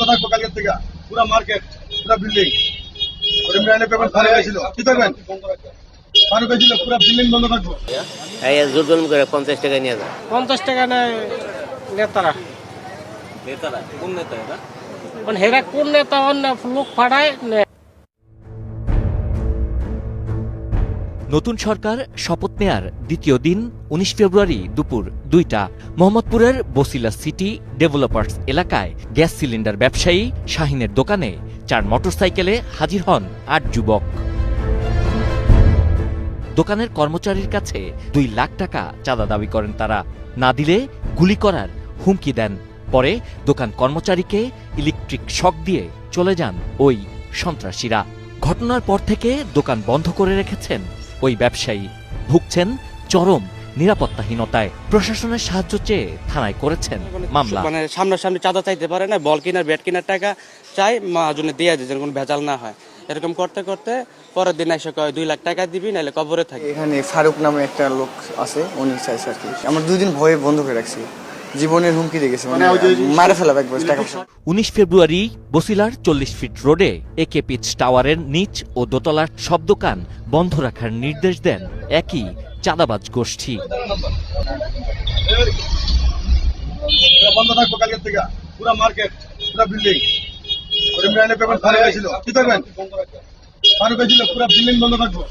বন্ধ থাকবো কালকের থেকে, পুরো মার্কেট, পুরো বিল্ডিং। ইমরানের পেমেন্ট ফারুক ছিল, কি থাকবেন? ফারুক ছিল, পুরো বিল্ডিং বন্ধ থাকবো। এই জোর জুলুম করে 50 টাকা নিয়ে যায়। 50 টাকা নেয় নেতারা। নেতারা কোন নেতা এটা? মানে হেরা কোন নেতা অন্য লোক ফাড়ায় নেয়। নতুন সরকার শপথ নেয়ার দ্বিতীয় দিন 19 ফেব্রুয়ারি দুপুর 2টা মোহাম্মদপুরের বসিলা সিটি ডেভেলপার্স এলাকায় গ্যাস সিলিন্ডার ব্যবসায়ী শাহিনের দোকানে 4 মোটরসাইকেলে হাজির হন 8 যুবক। দোকানের কর্মচারীর কাছে 2 লাখ টাকা চাঁদা দাবি করেন তারা। না দিলে গুলি করার হুমকি দেন। পরে দোকান কর্মচারীকে ইলেকট্রিক শক দিয়ে চলে যান ওই সন্ত্রাসীরা। ঘটনার পর থেকে দোকান বন্ধ করে রেখেছেন ওই ব্যবসায়ী। ভুগছেন চরম নিরাপত্তাহীনতায়। প্রশাসনের সাহায্য চেয়ে থানায় করেছেন মামলা। মানে সামনাসামনি চাঁদা চাইতে পারে না, বল কেনার ব্যাট কেনার টাকা চাই, মহাজনে দিয়ে যায় যেন কোনো ভেজাল না হয়। এরকম করতে করতে পরের দিন এসে কয় 2 লাখ টাকা দিবি নাহলে কবরে থাকি। এখানে ফারুক নামে একটা লোক আছে, উনি চাইছে আর কি। আমরা 2 দিন ভয়ে বন্ধ করে রাখছি, জীবনের হুমকি দেখেছি, মানে মারা ফেলা একবার টাকা। 19 ফেব্রুয়ারি বসিলার 40 ফিট রোডে একে পিচ টাওয়ারের নিচ ও দোতলার সব দোকান বন্ধ রাখার নির্দেশ দেন একই চাঁদাবাজ গোষ্ঠী। বন্ধ থাকবো কালকের থেকে, পুরো মার্কেট, পুরো বিল্ডিং। ইমরানের পেমেন্ট ফারুক ছিল, কি থাকবেন? ফারুক ছিল, পুরো বিল্ডিং বন্ধ থাকবো।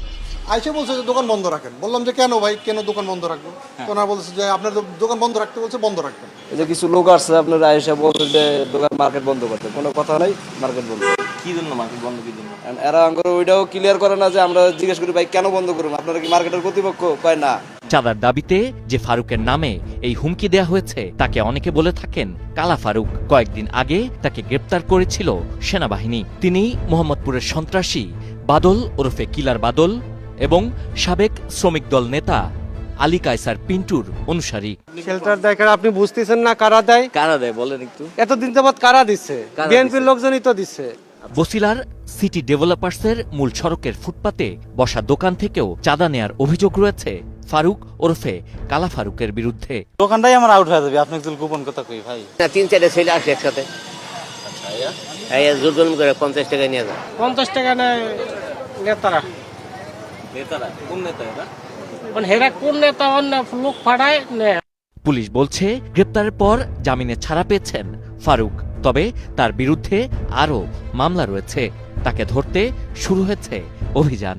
আইসে বলছে যে দোকান বন্ধ রাখেন। বললাম যে কেন ভাই, কেন দোকান বন্ধ রাখবো? ওনারা বলছে যে আপনার দোকান বন্ধ রাখতে বলছে, বন্ধ রাখবেন। এই যে কিছু লোক আসছে আপনার আয়েশা বলছে যে দোকান মার্কেট বন্ধ করতে, কোনো কথা নাই, মার্কেট বন্ধ। কি জন্য মার্কেট বন্ধ, কি জন্য? এরা আমাকে ওইটাও ক্লিয়ার করে না যে আমরা জিজ্ঞেস করি ভাই কেন বন্ধ করুন, আপনারা কি মার্কেটের কর্তৃপক্ষ? কয় না। চাঁদার দাবিতে যে ফারুকের নামে এই হুমকি দেয়া হয়েছে তাকে অনেকে বলে থাকেন কালা ফারুক। কয়েকদিন আগে তাকে গ্রেপ্তার করেছিল সেনাবাহিনী। তিনি মোহাম্মদপুরের সন্ত্রাসী বাদল ওরফে কিলার বাদল এবং সাবেক শ্রমিক দল নেতা আলী কায়সার পিন্টুর অনুসারী। শেল্টার দেয় কারা, আপনি বুঝতেছেন না কারা দেয়? কারা দেয় বলেন একটু। এতদিন যাবত কারা দিচ্ছে? বিএনপির লোকজনই তো দিচ্ছে। বসিলার সিটি ডেভেলপার্সের মূল সড়কের ফুটপাতে বসা দোকান থেকেও চাঁদা নেয়ার অভিযোগ রয়েছে ফারুক ওরফে কালা ফারুকের বিরুদ্ধে। দোকানটাই আমার আউট হয়ে যাবে, আপনি একটু গোপন কথা কই ভাই। 3-4 ছেলে আসে একসাথে। এই জোর জুলুম করে 50 টাকা নিয়ে যায়। 50 টাকা নেয় নেতারা। নেতারা কোন নেতা এটা? মানে হেরা কোন নেতা অন্য লোক ফাড়ায় নেয়। পুলিশ বলছে গ্রেপ্তারের পর জামিনে ছাড়া পেয়েছেন ফারুক। তবে তার বিরুদ্ধে আরও মামলা রয়েছে। তাকে ধরতে শুরু হয়েছে অভিযান।